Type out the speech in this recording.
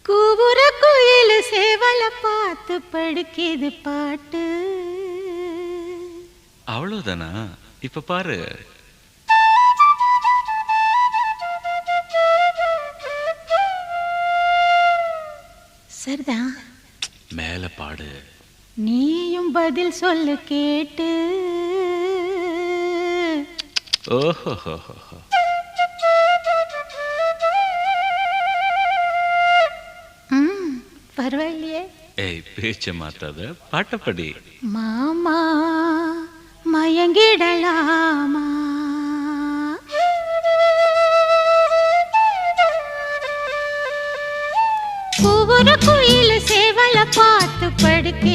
கூவுற குயில் சேவல பார்த்து படுக்கிது பாட்டு. அவ்வளவுதானா? இப்ப பாரு. சரிதான். மேல பாடு. நீயும் பதில் சொல்லு கேட்டு. ஓஹோ. பரவாயில்லையே. ஏய், பேச்ச மாத்தாத, பாட்டப்படி. மாமா மயங்கிடலாமா? கூவுற குயில் சேவல பார்த்து படுக்க